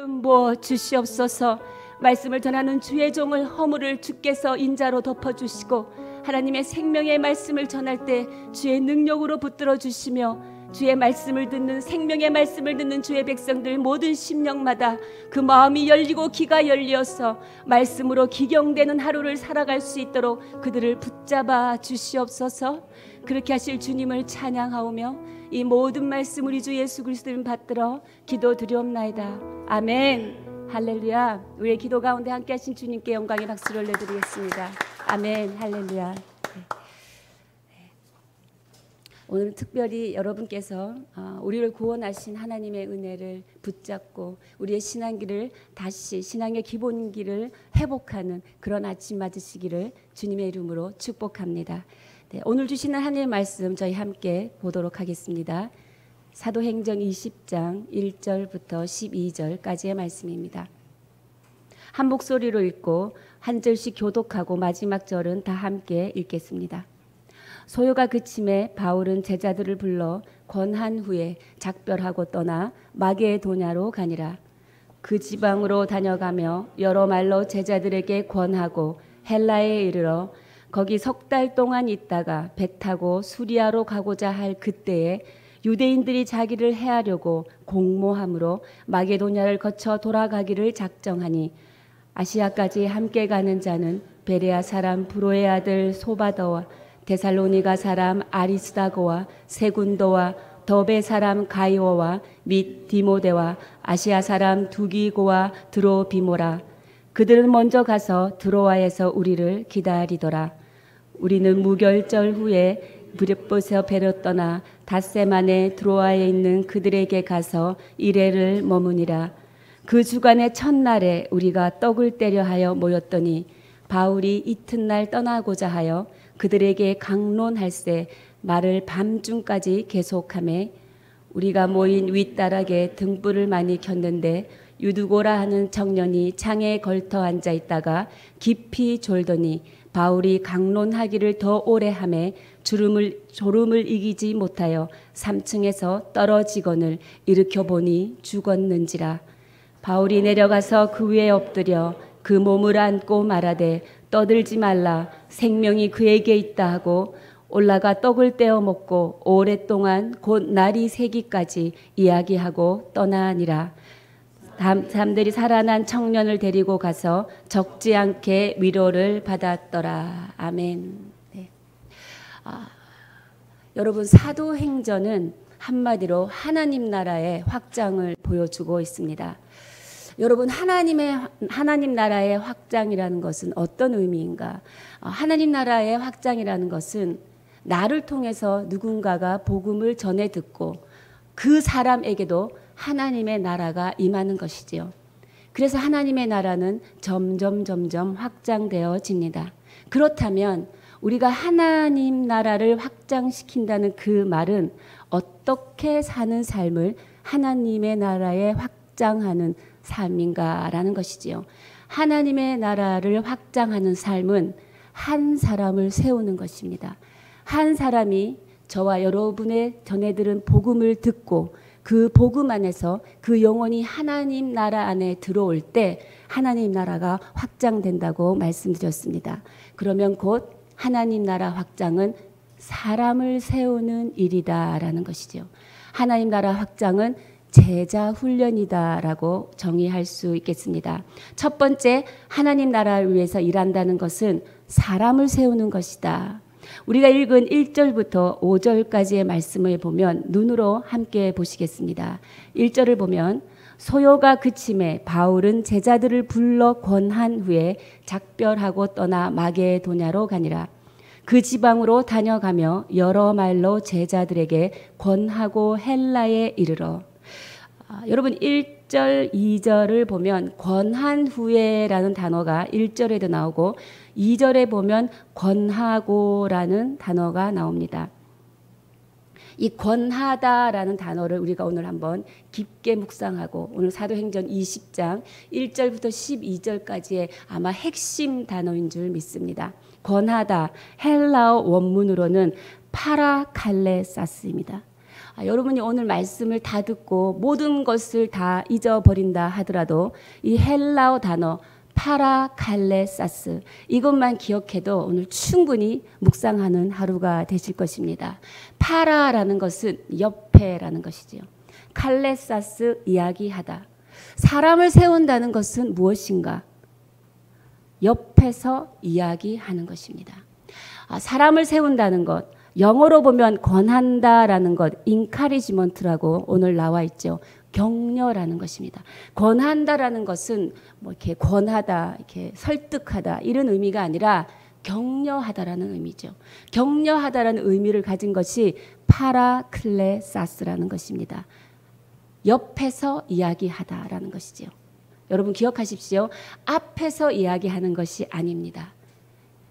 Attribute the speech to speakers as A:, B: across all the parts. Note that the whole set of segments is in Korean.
A: 이름 부어 주시옵소서. 말씀을 전하는 주의 종을 허물을 주께서 인자로 덮어주시고 하나님의 생명의 말씀을 전할 때 주의 능력으로 붙들어 주시며 주의 말씀을 듣는 생명의 말씀을 듣는 주의 백성들 모든 심령마다 그 마음이 열리고 귀가 열려서 말씀으로 기경되는 하루를 살아갈 수 있도록 그들을 붙잡아 주시옵소서. 그렇게 하실 주님을 찬양하오며 이 모든 말씀 우리 주 예수 그리스도를 받들어 기도드리옵나이다. 아멘. 할렐루야. 우리의 기도 가운데 함께 하신 주님께 영광의 박수를 올려드리겠습니다. 아멘. 할렐루야. 오늘 특별히 여러분께서 우리를 구원하신 하나님의 은혜를 붙잡고 우리의 신앙길을 다시 신앙의 기본길을 회복하는 그런 아침 맞으시기를 주님의 이름으로 축복합니다. 네, 오늘 주시는 하나님의 말씀 저희 함께 보도록 하겠습니다. 사도행전 20장 1절부터 12절까지의 말씀입니다. 한 목소리로 읽고 한 절씩 교독하고 마지막 절은 다 함께 읽겠습니다. 소요가 그침에 바울은 제자들을 불러 권한 후에 작별하고 떠나 마게도냐로 가니라. 그 지방으로 다녀가며 여러 말로 제자들에게 권하고 헬라에 이르러 거기 석 달 동안 있다가 배 타고 수리아로 가고자 할 그때에 유대인들이 자기를 해하려고 공모함으로 마게도냐를 거쳐 돌아가기를 작정하니 아시아까지 함께 가는 자는 베레아 사람 브로의 아들 소바더와 데살로니가 사람 아리스다고와 세군도와 더베 사람 가이오와 및 디모데와 아시아 사람 두기고와 드로비모라. 그들은 먼저 가서 드로아에서 우리를 기다리더라. 우리는 무결절 후에 브립보에서 배로 떠나 닷새 만에 드로아에 있는 그들에게 가서 이레를 머무니라. 그 주간의 첫날에 우리가 떡을 떼려 하여 모였더니 바울이 이튿날 떠나고자 하여 그들에게 강론할세 말을 밤중까지 계속하매 우리가 모인 윗다락에 등불을 많이 켰는데 유두고라 하는 청년이 창에 걸터 앉아 있다가 깊이 졸더니 바울이 강론하기를 더 오래 하매 졸음을 이기지 못하여 3층에서 떨어지거늘 일으켜 보니 죽었는지라. 바울이 내려가서 그 위에 엎드려 그 몸을 안고 말하되 떠들지 말라 생명이 그에게 있다 하고 올라가 떡을 떼어 먹고 오랫동안 곧 날이 새기까지 이야기하고 떠나니라. 사람들이 살아난 청년을 데리고 가서 적지 않게 위로를 받았더라. 아멘. 네. 여러분 사도행전은 한마디로 하나님 나라의 확장을 보여주고 있습니다. 여러분 하나님 나라의 확장이라는 것은 어떤 의미인가? 하나님 나라의 확장이라는 것은 나를 통해서 누군가가 복음을 전해 듣고 그 사람에게도 하나님의 나라가 임하는 것이지요. 그래서 하나님의 나라는 점점 확장되어집니다. 그렇다면 우리가 하나님 나라를 확장시킨다는 그 말은 어떻게 사는 삶을 하나님의 나라에 확장하는 삶인가라는 것이지요. 하나님의 나라를 확장하는 삶은 한 사람을 세우는 것입니다. 한 사람이 저와 여러분의 전해들은 복음을 듣고 그 복음 안에서 그 영혼이 하나님 나라 안에 들어올 때 하나님 나라가 확장된다고 말씀드렸습니다. 그러면 곧 하나님 나라 확장은 사람을 세우는 일이다라는 것이죠. 하나님 나라 확장은 제자 훈련이다라고 정의할 수 있겠습니다. 첫 번째, 하나님 나라를 위해서 일한다는 것은 사람을 세우는 것이다. 우리가 읽은 1절부터 5절까지의 말씀을 보면 눈으로 함께 보시겠습니다. 1절을 보면 소요가 그침에 바울은 제자들을 불러 권한 후에 작별하고 떠나 마게도냐로 가니라. 그 지방으로 다녀가며 여러 말로 제자들에게 권하고 헬라에 이르러. 여러분 1절, 2절을 보면 권한 후에라는 단어가 1절에도 나오고 2절에 보면 권하고라는 단어가 나옵니다. 이 권하다라는 단어를 우리가 오늘 한번 깊게 묵상하고 오늘 사도행전 20장 1절부터 12절까지의 아마 핵심 단어인 줄 믿습니다. 권하다 헬라어 원문으로는 파라칼레사스입니다. 여러분이 오늘 말씀을 다 듣고 모든 것을 다 잊어버린다 하더라도 이 헬라어 단어 파라칼레사스 이것만 기억해도 오늘 충분히 묵상하는 하루가 되실 것입니다. 파라라는 것은 옆에라는 것이지요. 칼레사스 이야기하다. 사람을 세운다는 것은 무엇인가? 옆에서 이야기하는 것입니다. 사람을 세운다는 것, 영어로 보면 권한다라는 것, 인카리지먼트라고 오늘 나와 있죠. 격려라는 것입니다. 권한다라는 것은 뭐 이렇게 권하다, 이렇게 설득하다 이런 의미가 아니라 격려하다라는 의미죠. 격려하다라는 의미를 가진 것이 파라클레사스라는 것입니다. 옆에서 이야기하다라는 것이죠. 여러분 기억하십시오. 앞에서 이야기하는 것이 아닙니다.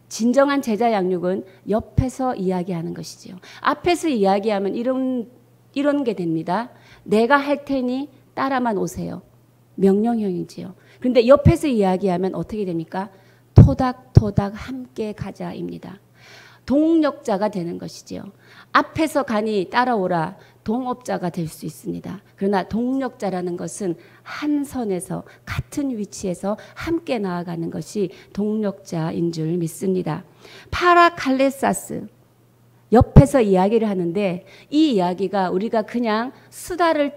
A: 진정한 제자 양육은 옆에서 이야기하는 것이지요. 앞에서 이야기하면 이런 게 됩니다. 내가 할 테니 따라만 오세요. 명령형이지요. 그런데 옆에서 이야기하면 어떻게 됩니까? 토닥토닥 함께 가자입니다. 동력자가 되는 것이지요. 앞에서 가니 따라오라. 동업자가 될 수 있습니다. 그러나 동력자라는 것은 한 선에서 같은 위치에서 함께 나아가는 것이 동력자인 줄 믿습니다. 파라칼레사스 옆에서 이야기를 하는데 이 이야기가 우리가 그냥 수다를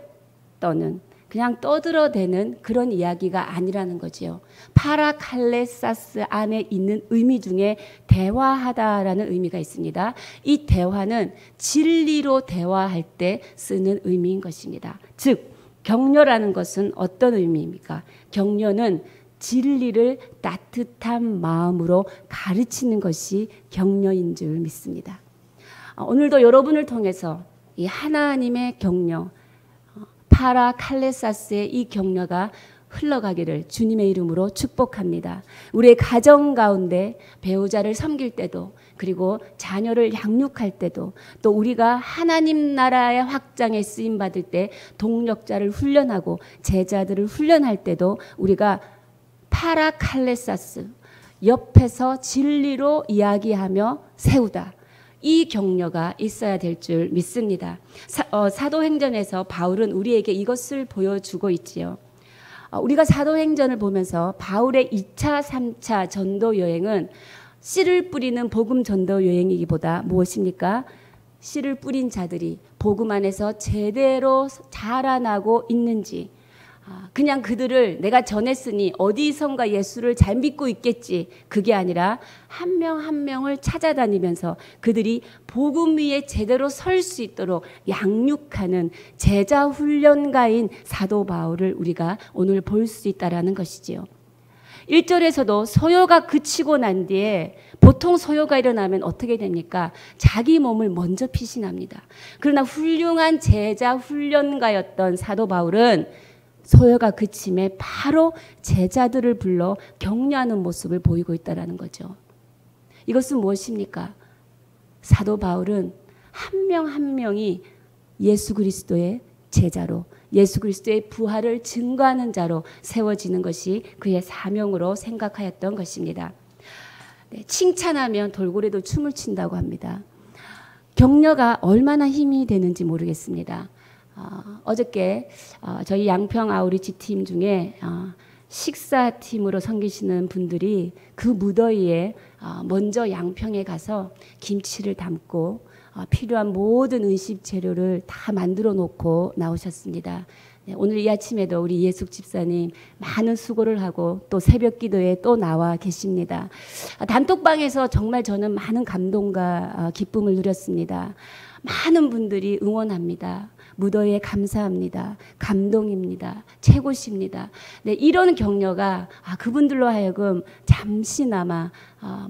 A: 떠는 그냥 떠들어대는 그런 이야기가 아니라는 거지요. 파라칼레사스 안에 있는 의미 중에 대화하다라는 의미가 있습니다. 이 대화는 진리로 대화할 때 쓰는 의미인 것입니다. 즉 격려라는 것은 어떤 의미입니까? 격려는 진리를 따뜻한 마음으로 가르치는 것이 격려인 줄 믿습니다. 오늘도 여러분을 통해서 이 하나님의 격려, 파라칼레사스의 이 격려가 흘러가기를 주님의 이름으로 축복합니다. 우리의 가정 가운데 배우자를 섬길 때도 그리고 자녀를 양육할 때도 또 우리가 하나님 나라의 확장에 쓰임받을 때 동력자를 훈련하고 제자들을 훈련할 때도 우리가 파라칼레사스 옆에서 진리로 이야기하며 세우다. 이 격려가 있어야 될 줄 믿습니다. 사도행전에서 바울은 우리에게 이것을 보여주고 있지요. 우리가 사도행전을 보면서 바울의 2차, 3차 전도 여행은 씨를 뿌리는 복음 전도 여행이기보다 무엇입니까? 씨를 뿌린 자들이 복음 안에서 제대로 자라나고 있는지 그냥 그들을 내가 전했으니 어디선가 예수를 잘 믿고 있겠지. 그게 아니라 한 명 한 명을 찾아다니면서 그들이 복음 위에 제대로 설 수 있도록 양육하는 제자 훈련가인 사도 바울을 우리가 오늘 볼 수 있다라는 것이지요. 1절에서도 소요가 그치고 난 뒤에 보통 소요가 일어나면 어떻게 됩니까? 자기 몸을 먼저 피신합니다. 그러나 훌륭한 제자 훈련가였던 사도 바울은 소요가 그침에 바로 제자들을 불러 격려하는 모습을 보이고 있다는 거죠. 이것은 무엇입니까? 사도 바울은 한 명 한 명이 예수 그리스도의 제자로 예수 그리스도의 부활을 증거하는 자로 세워지는 것이 그의 사명으로 생각하였던 것입니다. 네, 칭찬하면 돌고래도 춤을 춘다고 합니다. 격려가 얼마나 힘이 되는지 모르겠습니다. 어저께 저희 양평 아우리치 팀 중에 식사팀으로 섬기시는 분들이 그 무더위에 먼저 양평에 가서 김치를 담고 필요한 모든 음식 재료를 다 만들어 놓고 나오셨습니다. 네, 오늘 이 아침에도 우리 예숙 집사님 많은 수고를 하고 또 새벽 기도에 또 나와 계십니다. 단톡방에서 정말 저는 많은 감동과 기쁨을 누렸습니다. 많은 분들이 응원합니다. 무더위에 감사합니다. 감동입니다. 최고십니다. 네, 이런 격려가 그분들로 하여금 잠시나마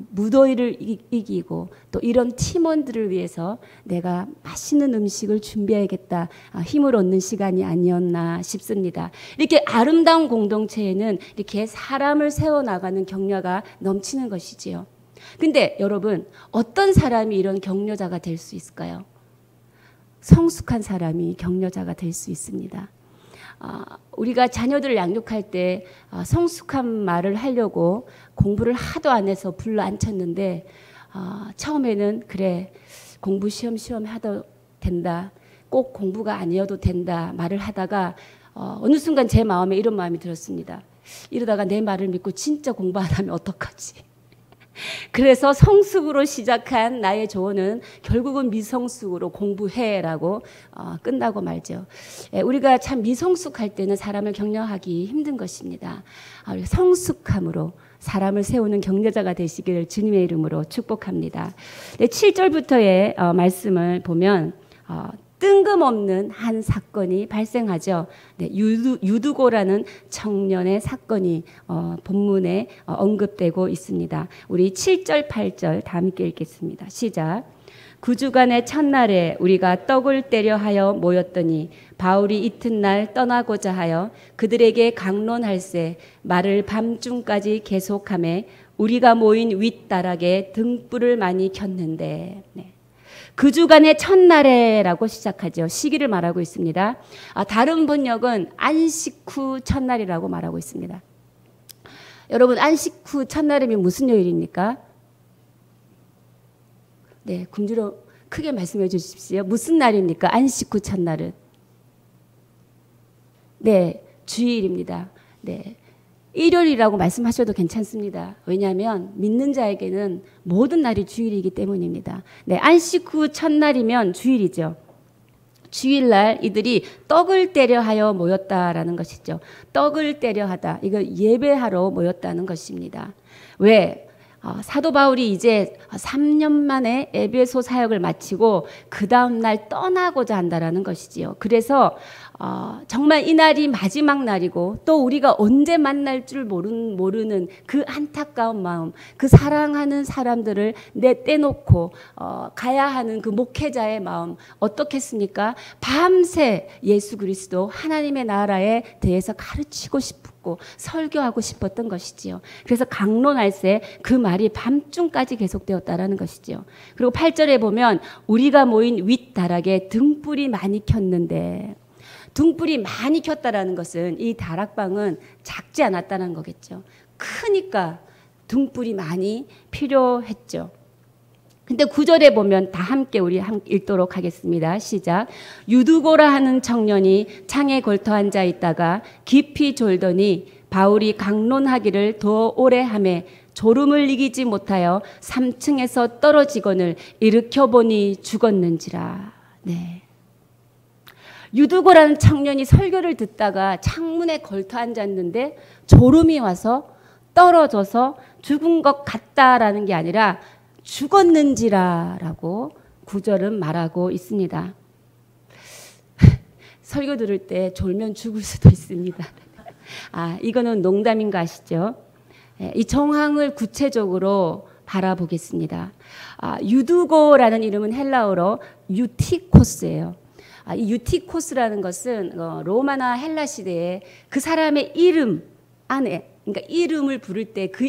A: 무더위를 이기고 또 이런 팀원들을 위해서 내가 맛있는 음식을 준비해야겠다 힘을 얻는 시간이 아니었나 싶습니다. 이렇게 아름다운 공동체에는 이렇게 사람을 세워나가는 격려가 넘치는 것이지요. 근데 여러분 어떤 사람이 이런 격려자가 될 수 있을까요? 성숙한 사람이 격려자가 될 수 있습니다. 우리가 자녀들을 양육할 때 성숙한 말을 하려고 공부를 하도 안 해서 불러 앉혔는데 처음에는 그래 공부 시험 하도 된다. 꼭 공부가 아니어도 된다 말을 하다가 어느 순간 제 마음에 이런 마음이 들었습니다. 이러다가 내 말을 믿고 진짜 공부 안 하면 어떡하지? 그래서 성숙으로 시작한 나의 조언은 결국은 미성숙으로 공부해라고 끝나고 말죠. 우리가 참 미성숙할 때는 사람을 격려하기 힘든 것입니다. 우리가 성숙함으로 사람을 세우는 격려자가 되시기를 주님의 이름으로 축복합니다. 7절부터의 말씀을 보면 뜬금없는 한 사건이 발생하죠. 네, 유두고라는 청년의 사건이 본문에 언급되고 있습니다. 우리 7절, 8절 다 함께 읽겠습니다. 시작. 9주간의 첫날에 우리가 떡을 떼려 하여 모였더니 바울이 이튿날 떠나고자 하여 그들에게 강론할세 말을 밤중까지 계속하매 우리가 모인 윗다락에 등불을 많이 켰는데 네. 그 주간의 첫날에라고 시작하죠. 시기를 말하고 있습니다. 다른 번역은 안식 후 첫날이라고 말하고 있습니다. 여러분 안식 후 첫날이면 무슨 요일입니까? 네, 굶주려 크게 말씀해 주십시오. 무슨 날입니까? 안식 후 첫날은? 네, 주일입니다. 네. 일요일이라고 말씀하셔도 괜찮습니다. 왜냐하면 믿는 자에게는 모든 날이 주일이기 때문입니다. 네, 안식 후 첫날이면 주일이죠. 주일날 이들이 떡을 떼려 하여 모였다라는 것이죠. 떡을 떼려 하다. 이거 예배하러 모였다는 것입니다. 왜? 사도 바울이 이제 3년 만에 에베소 사역을 마치고 그 다음날 떠나고자 한다라는 것이지요. 그래서 정말 이 날이 마지막 날이고 또 우리가 언제 만날 줄 모르는 그 안타까운 마음, 그 사랑하는 사람들을 떼놓고 가야 하는 그 목회자의 마음 어떻겠습니까? 밤새 예수 그리스도 하나님의 나라에 대해서 가르치고 싶고 설교하고 싶었던 것이지요. 그래서 강론할세 그 말이 밤중까지 계속되었다라는 것이지요. 그리고 8절에 보면 우리가 모인 윗다락에 등불이 많이 켰는데 등불이 많이 켰다라는 것은 이 다락방은 작지 않았다는 거겠죠. 크니까 등불이 많이 필요했죠. 근데 9절에 보면 다 함께 우리 읽도록 하겠습니다. 시작. 유두고라 하는 청년이 창에 걸터 앉아 있다가 깊이 졸더니 바울이 강론하기를 더 오래 하매 졸음을 이기지 못하여 3층에서 떨어지거늘 일으켜보니 죽었는지라. 네. 유두고라는 청년이 설교를 듣다가 창문에 걸터 앉았는데 졸음이 와서 떨어져서 죽은 것 같다라는 게 아니라 죽었는지라라고 9절은 말하고 있습니다. 설교 들을 때 졸면 죽을 수도 있습니다. 이거는 농담인 거 아시죠? 이 정황을 구체적으로 바라보겠습니다. 유두고라는 이름은 헬라어로 유티코스예요. 이 유티코스라는 것은 로마나 헬라 시대에 그 사람의 이름 안에, 그러니까 이름을 부를 때 그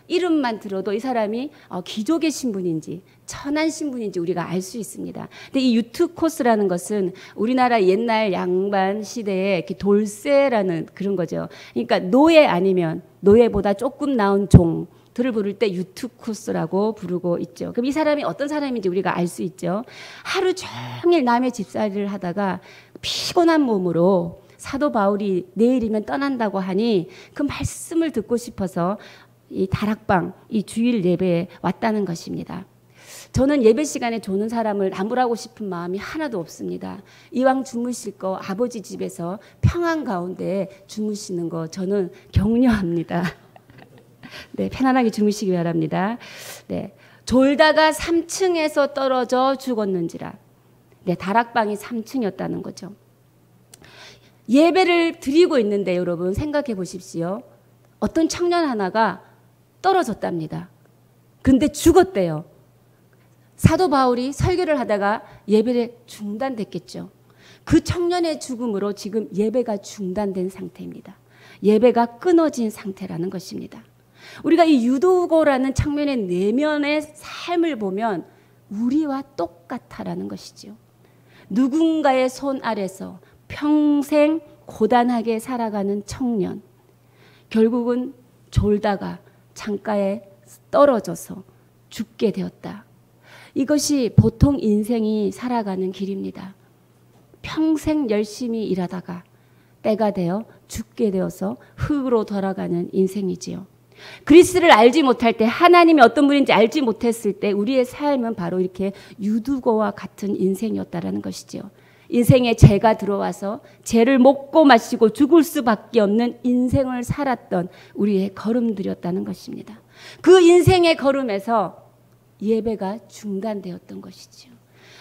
A: 이름만 들어도 이 사람이 귀족의 신분인지 천한 신분인지 우리가 알 수 있습니다. 근데 이 유티코스라는 것은 우리나라 옛날 양반 시대에 이렇게 돌쇠라는 그런 거죠. 그러니까 노예 아니면 노예보다 조금 나은 종 들을 부를 때 유티코스라고 부르고 있죠. 그럼 이 사람이 어떤 사람인지 우리가 알 수 있죠. 하루 종일 남의 집살이를 하다가 피곤한 몸으로 사도 바울이 내일이면 떠난다고 하니 그 말씀을 듣고 싶어서 이 다락방, 이 주일 예배에 왔다는 것입니다. 저는 예배 시간에 조는 사람을 나무라고 싶은 마음이 하나도 없습니다. 이왕 주무실 거 아버지 집에서 평안 가운데 주무시는 거 저는 격려합니다. 네, 편안하게 주무시기 바랍니다. 네, 졸다가 3층에서 떨어져 죽었는지라. 네, 다락방이 3층이었다는 거죠. 예배를 드리고 있는데 여러분 생각해 보십시오. 어떤 청년 하나가 떨어졌답니다. 근데 죽었대요. 사도 바울이 설교를 하다가 예배를 중단됐겠죠. 그 청년의 죽음으로 지금 예배가 중단된 상태입니다. 예배가 끊어진 상태라는 것입니다. 우리가 이 유두고라는 청년의 내면의 삶을 보면 우리와 똑같다라는 것이죠. 누군가의 손 아래서 평생 고단하게 살아가는 청년. 결국은 졸다가 창가에 떨어져서 죽게 되었다. 이것이 보통 인생이 살아가는 길입니다. 평생 열심히 일하다가 때가 되어 죽게 되어서 흙으로 돌아가는 인생이지요. 그리스도를 알지 못할 때, 하나님이 어떤 분인지 알지 못했을 때 우리의 삶은 바로 이렇게 유두고와 같은 인생이었다라는 것이지요. 인생에 죄가 들어와서 죄를 먹고 마시고 죽을 수밖에 없는 인생을 살았던 우리의 걸음들이었다는 것입니다. 그 인생의 걸음에서 예배가 중단되었던 것이지요.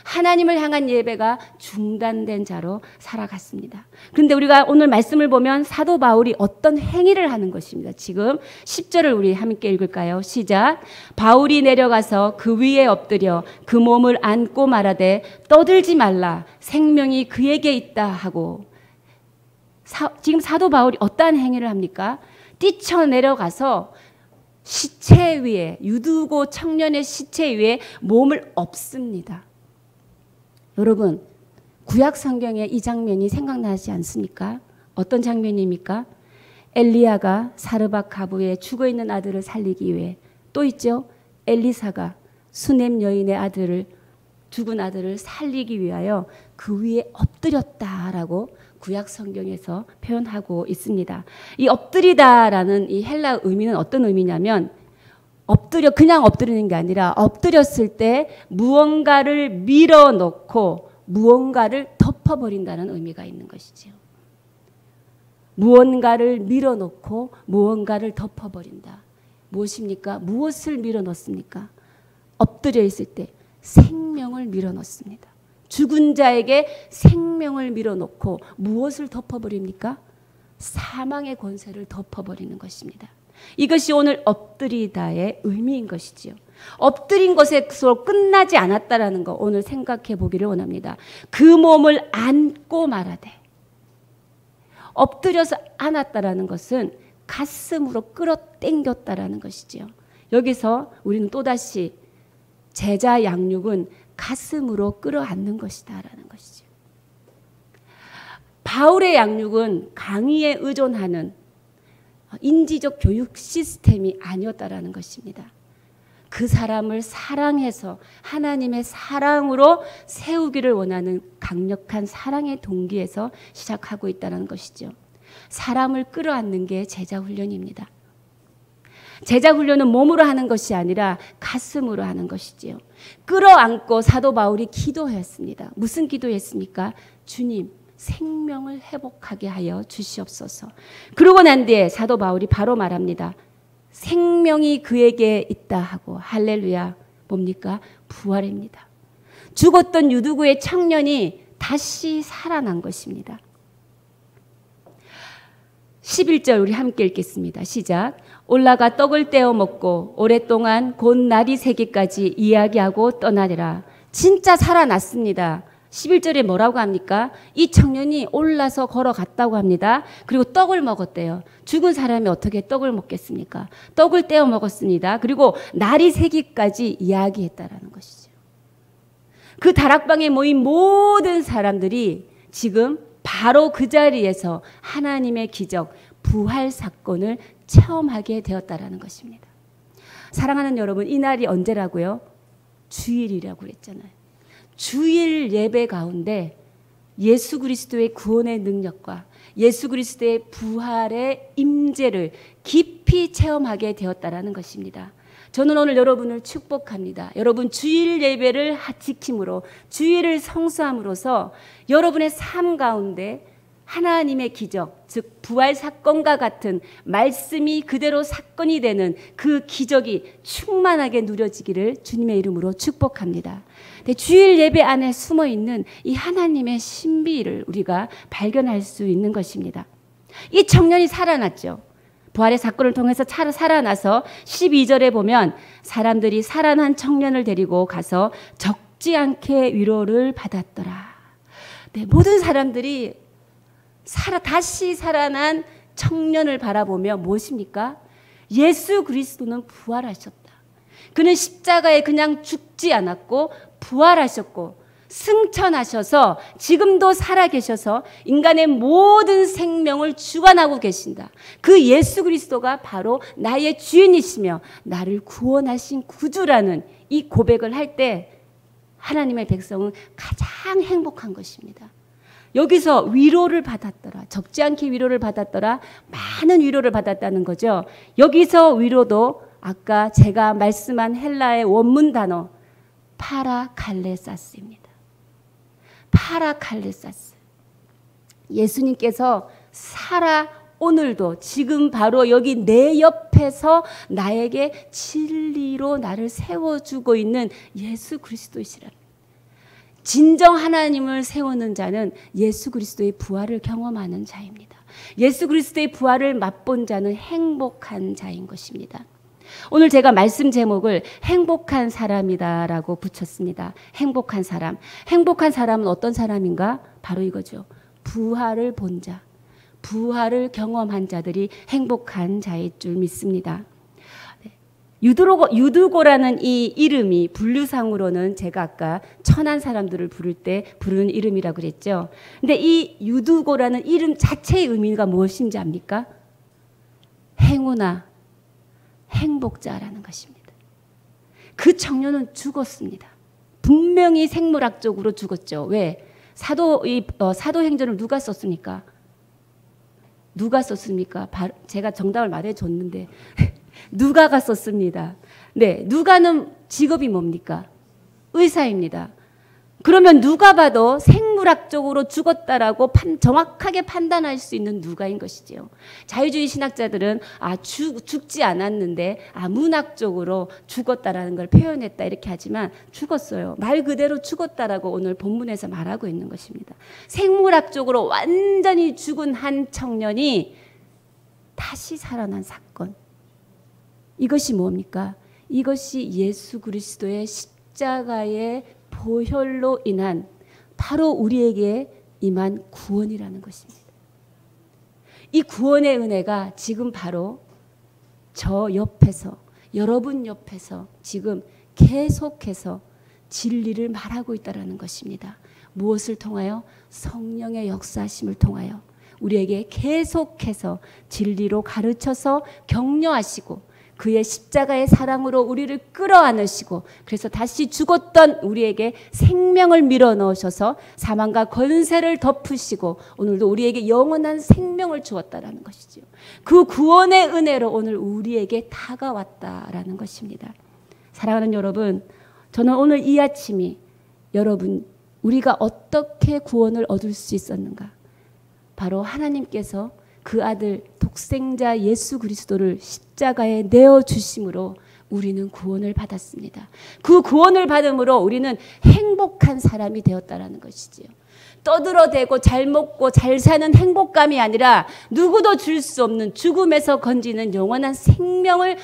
A: 하나님을 향한 예배가 중단된 자로 살아갔습니다. 그런데 우리가 오늘 말씀을 보면 사도 바울이 어떤 행위를 하는 것입니다. 지금 10절을 우리 함께 읽을까요? 시작. 바울이 내려가서 그 위에 엎드려 그 몸을 안고 말하되 떠들지 말라, 생명이 그에게 있다 하고. 지금 사도 바울이 어떠한 행위를 합니까? 뛰쳐내려가서 시체 위에, 유두고 청년의 시체 위에 몸을 엎습니다. 여러분, 구약 성경에 이 장면이 생각나지 않습니까? 어떤 장면입니까? 엘리야가 사르밧 가부의 죽어있는 아들을 살리기 위해, 또 있죠, 엘리사가 수넴 여인의 아들을, 죽은 아들을 살리기 위하여 그 위에 엎드렸다라고 구약 성경에서 표현하고 있습니다. 이 엎드리다라는 이 헬라 의미는 어떤 의미냐면, 그냥 엎드리는 게 아니라 엎드렸을 때 무언가를 밀어넣고 무언가를 덮어버린다는 의미가 있는 것이죠. 무언가를 밀어넣고 무언가를 덮어버린다. 무엇입니까? 무엇을 밀어넣습니까? 엎드려 있을 때 생명을 밀어넣습니다. 죽은 자에게 생명을 밀어넣고 무엇을 덮어버립니까? 사망의 권세를 덮어버리는 것입니다. 이것이 오늘 엎드리다의 의미인 것이지요. 엎드린 것에서 끝나지 않았다라는 거 오늘 생각해 보기를 원합니다. 그 몸을 안고 말하되, 엎드려서 안았다라는 것은 가슴으로 끌어당겼다라는 것이지요. 여기서 우리는 또다시 제자 양육은 가슴으로 끌어안는 것이다라는 것이죠. 바울의 양육은 강의에 의존하는 인지적 교육 시스템이 아니었다라는 것입니다. 그 사람을 사랑해서 하나님의 사랑으로 세우기를 원하는 강력한 사랑의 동기에서 시작하고 있다는 것이죠. 사람을 끌어안는 게 제자훈련입니다. 제자훈련은 몸으로 하는 것이 아니라 가슴으로 하는 것이지요. 끌어안고 사도 바울이 기도했습니다. 무슨 기도했습니까? 주님, 생명을 회복하게 하여 주시옵소서. 그러고 난 뒤에 사도 바울이 바로 말합니다. 생명이 그에게 있다 하고. 할렐루야. 뭡니까? 부활입니다. 죽었던 유두구의 청년이 다시 살아난 것입니다. 11절 우리 함께 읽겠습니다. 시작. 올라가 떡을 떼어 먹고 오랫동안 곧 날이 새기까지 이야기하고 떠나니라. 진짜 살아났습니다. 11절에 뭐라고 합니까? 이 청년이 올라서 걸어갔다고 합니다. 그리고 떡을 먹었대요. 죽은 사람이 어떻게 떡을 먹겠습니까? 떡을 떼어 먹었습니다. 그리고 날이 새기까지 이야기했다라는 것이죠. 그 다락방에 모인 모든 사람들이 지금 바로 그 자리에서 하나님의 기적, 부활 사건을 체험하게 되었다라는 것입니다. 사랑하는 여러분, 이 날이 언제라고요? 주일이라고 그랬잖아요. 주일 예배 가운데 예수 그리스도의 구원의 능력과 예수 그리스도의 부활의 임재를 깊이 체험하게 되었다라는 것입니다. 저는 오늘 여러분을 축복합니다. 여러분 주일 예배를 지킴으로, 주일을 성수함으로써 여러분의 삶 가운데 하나님의 기적, 즉 부활 사건과 같은 말씀이 그대로 사건이 되는 그 기적이 충만하게 누려지기를 주님의 이름으로 축복합니다. 주일 예배 안에 숨어있는 이 하나님의 신비를 우리가 발견할 수 있는 것입니다. 이 청년이 살아났죠. 부활의 사건을 통해서 살아나서 12절에 보면 사람들이 살아난 청년을 데리고 가서 적지 않게 위로를 받았더라. 네, 모든 사람들이 다시 살아난 청년을 바라보며 무엇입니까? 예수 그리스도는 부활하셨다. 그는 십자가에 그냥 죽지 않았고 부활하셨고 승천하셔서 지금도 살아계셔서 인간의 모든 생명을 주관하고 계신다. 그 예수 그리스도가 바로 나의 주인이시며 나를 구원하신 구주라는 이 고백을 할 때 하나님의 백성은 가장 행복한 것입니다. 여기서 위로를 받았더라. 적지 않게 위로를 받았더라. 많은 위로를 받았다는 거죠. 여기서 위로도 아까 제가 말씀한 헬라의 원문 단어 파라칼레사스입니다. 파라칼레사스. 예수님께서 살아 오늘도 지금 바로 여기 내 옆에서 나에게 진리로 나를 세워주고 있는 예수 그리스도이시라. 진정 하나님을 세우는 자는 예수 그리스도의 부활을 경험하는 자입니다. 예수 그리스도의 부활을 맛본 자는 행복한 자인 것입니다. 오늘 제가 말씀 제목을 행복한 사람이다라고 붙였습니다. 행복한 사람. 행복한 사람은 어떤 사람인가? 바로 이거죠. 부활을 본 자, 부활을 경험한 자들이 행복한 자일 줄 믿습니다. 유두고라는 이 이름이 분류상으로는 제가 아까 천한 사람들을 부를 때 부르는 이름이라고 그랬죠. 근데 이 유두고라는 이름 자체의 의미가 무엇인지 압니까? 행운아, 행복자라는 것입니다. 그 청년은 죽었습니다. 분명히 생물학적으로 죽었죠. 왜? 사도행전을 누가 썼습니까? 누가 썼습니까? 제가 정답을 말해줬는데 누가가 썼습니다. 네, 누가는 직업이 뭡니까? 의사입니다. 그러면 누가 봐도 생물학적으로 죽었다라고 정확하게 판단할 수 있는 누가인 것이지요. 자유주의 신학자들은 죽지 않았는데 문학적으로 죽었다라는 걸 표현했다 이렇게 하지만 죽었어요. 말 그대로 죽었다라고 오늘 본문에서 말하고 있는 것입니다. 생물학적으로 완전히 죽은 한 청년이 다시 살아난 사건. 이것이 뭡니까? 이것이 예수 그리스도의 십자가의 보혈로 인한 바로 우리에게 임한 구원이라는 것입니다. 이 구원의 은혜가 지금 바로 저 옆에서, 여러분 옆에서 지금 계속해서 진리를 말하고 있다는 것입니다. 무엇을 통하여? 성령의 역사하심을 통하여 우리에게 계속해서 진리로 가르쳐서 격려하시고 그의 십자가의 사랑으로 우리를 끌어안으시고 그래서 다시 죽었던 우리에게 생명을 밀어넣으셔서 사망과 권세를 덮으시고 오늘도 우리에게 영원한 생명을 주었다라는 것이죠. 그 구원의 은혜로 오늘 우리에게 다가왔다라는 것입니다. 사랑하는 여러분, 저는 오늘 이 아침이 여러분 우리가 어떻게 구원을 얻을 수 있었는가? 바로 하나님께서 그 아들 독생자 예수 그리스도를 십자가에 내어주심으로 우리는 구원을 받았습니다. 그 구원을 받음으로 우리는 행복한 사람이 되었다는 것이지요. 떠들어대고 잘 먹고 잘 사는 행복감이 아니라 누구도 줄 수 없는 죽음에서 건지는 영원한 생명을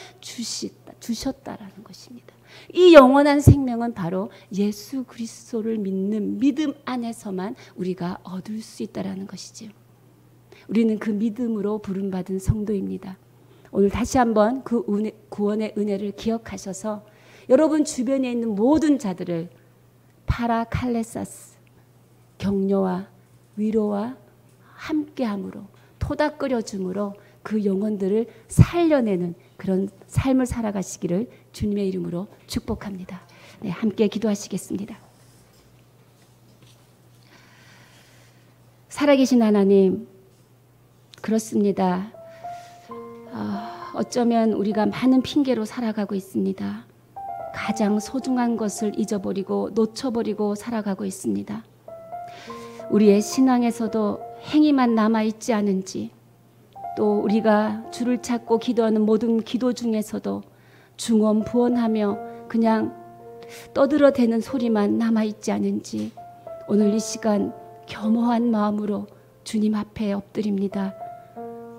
A: 주셨다라는 것입니다. 이 영원한 생명은 바로 예수 그리스도를 믿는 믿음 안에서만 우리가 얻을 수 있다는 것이지요. 우리는 그 믿음으로 부름받은 성도입니다. 오늘 다시 한번 그 구원의 은혜를 기억하셔서 여러분 주변에 있는 모든 자들을 파라칼레사스, 격려와 위로와 함께함으로 토닥거려줌으로 그 영혼들을 살려내는 그런 삶을 살아가시기를 주님의 이름으로 축복합니다. 네, 함께 기도하시겠습니다. 살아계신 하나님, 그렇습니다. 어쩌면 우리가 많은 핑계로 살아가고 있습니다. 가장 소중한 것을 잊어버리고 놓쳐버리고 살아가고 있습니다. 우리의 신앙에서도 행위만 남아있지 않은지, 또 우리가 주를 찾고 기도하는 모든 기도 중에서도 중언부언하며 그냥 떠들어대는 소리만 남아있지 않은지 오늘 이 시간 겸허한 마음으로 주님 앞에 엎드립니다.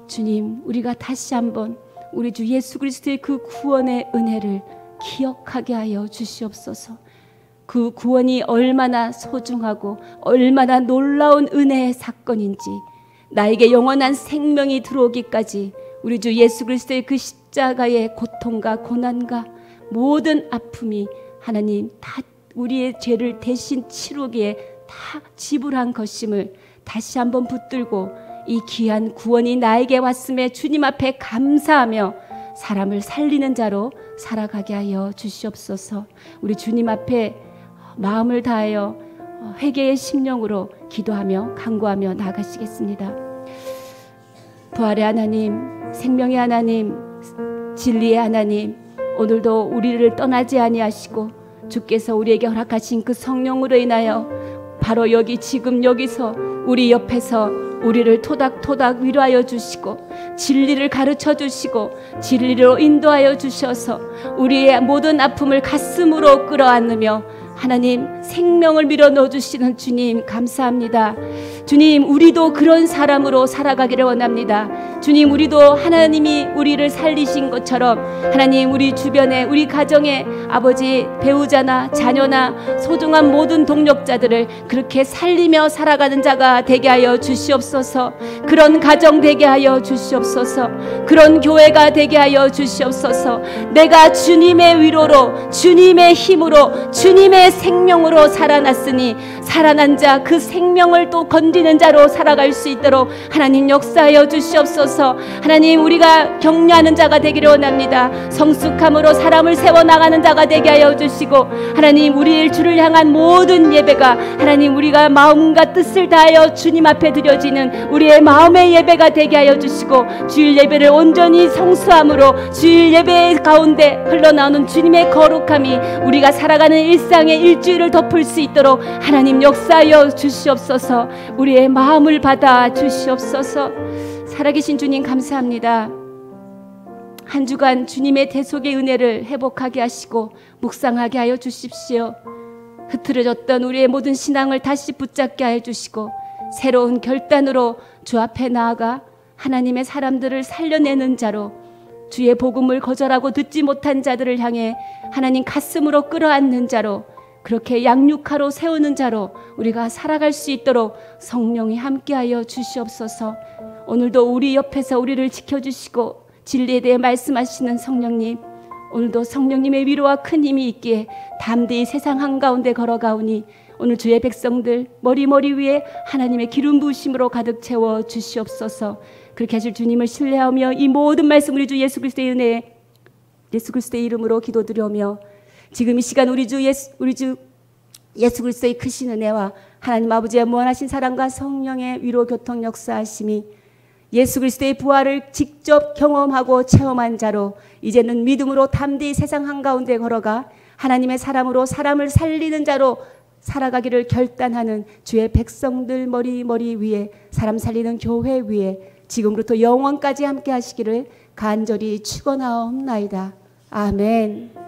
A: 주님, 우리가 다시 한번 우리 주 예수 그리스도의 그 구원의 은혜를 기억하게 하여 주시옵소서. 그 구원이 얼마나 소중하고 얼마나 놀라운 은혜의 사건인지, 나에게 영원한 생명이 들어오기까지 우리 주 예수 그리스도의 그 십자가의 고통과 고난과 모든 아픔이 하나님 다 우리의 죄를 대신 치르기에 다 지불한 것임을 다시 한번 붙들고 이 귀한 구원이 나에게 왔음에 주님 앞에 감사하며 사람을 살리는 자로 살아가게 하여 주시옵소서. 우리 주님 앞에 마음을 다하여 회개의 심령으로 기도하며 간구하며 나아가시겠습니다. 부활의 하나님, 생명의 하나님, 진리의 하나님, 오늘도 우리를 떠나지 아니하시고 주께서 우리에게 허락하신 그 성령으로 인하여 바로 여기 지금 여기서 우리 옆에서 우리를 토닥토닥 위로하여 주시고 진리를 가르쳐 주시고 진리로 인도하여 주셔서 우리의 모든 아픔을 가슴으로 끌어안으며 하나님 생명을 밀어넣어 주시는 주님 감사합니다. 주님, 우리도 그런 사람으로 살아가기를 원합니다. 주님, 우리도 하나님이 우리를 살리신 것처럼 하나님 우리 주변에 우리 가정에 아버지, 배우자나 자녀나 소중한 모든 동력자들을 그렇게 살리며 살아가는 자가 되게 하여 주시옵소서. 그런 가정 되게 하여 주시옵소서. 그런 교회가 되게 하여 주시옵소서. 내가 주님의 위로로 주님의 힘으로 주님의 생명으로 살아났으니 살아난 자 그 생명을 또 건지는 자로 살아갈 수 있도록 하나님 역사하여 주시옵소서. 하나님, 우리가 격려하는 자가 되기를 원합니다. 성숙함으로 사람을 세워나가는 자가 되게 하여 주시고 하나님, 우리의 주를 향한 모든 예배가 하나님 우리가 마음과 뜻을 다하여 주님 앞에 드려지는 우리의 마음의 예배가 되게 하여 주시고 주일 예배를 온전히 성수함으로 주일 예배 가운데 흘러나오는 주님의 거룩함이 우리가 살아가는 일상의 일주일을 덮을 수 있도록 하나님 역사하여 주시옵소서. 우리의 마음을 받아 주시옵소서. 살아계신 주님 감사합니다. 한 주간 주님의 대속의 은혜를 회복하게 하시고 묵상하게 하여 주십시오. 흐트러졌던 우리의 모든 신앙을 다시 붙잡게 하여 주시고 새로운 결단으로 주 앞에 나아가 하나님의 사람들을 살려내는 자로 주의 복음을 거절하고 듣지 못한 자들을 향해 하나님 가슴으로 끌어안는 자로 그렇게 양육하러 세우는 자로 우리가 살아갈 수 있도록 성령이 함께하여 주시옵소서. 오늘도 우리 옆에서 우리를 지켜주시고 진리에 대해 말씀하시는 성령님, 오늘도 성령님의 위로와 큰 힘이 있기에 담대히 세상 한가운데 걸어가오니 오늘 주의 백성들 머리 위에 하나님의 기름 부으심으로 가득 채워 주시옵소서. 그렇게 하실 주님을 신뢰하며 이 모든 말씀 우리 주 예수 그리스도의 은혜, 예수 그리스도의 이름으로 기도드려며 지금 이 시간 우리 주 예수 그리스도의 크신 은혜와 하나님 아버지의 무한하신 사랑과 성령의 위로 교통 역사하심이 예수 그리스도의 부활을 직접 경험하고 체험한 자로 이제는 믿음으로 담대히 세상 한가운데 걸어가 하나님의 사람으로 사람을 살리는 자로 살아가기를 결단하는 주의 백성들 머리 위에 사람 살리는 교회 위에 지금부터 영원까지 함께 하시기를 간절히 축원하옵나이다. 아멘.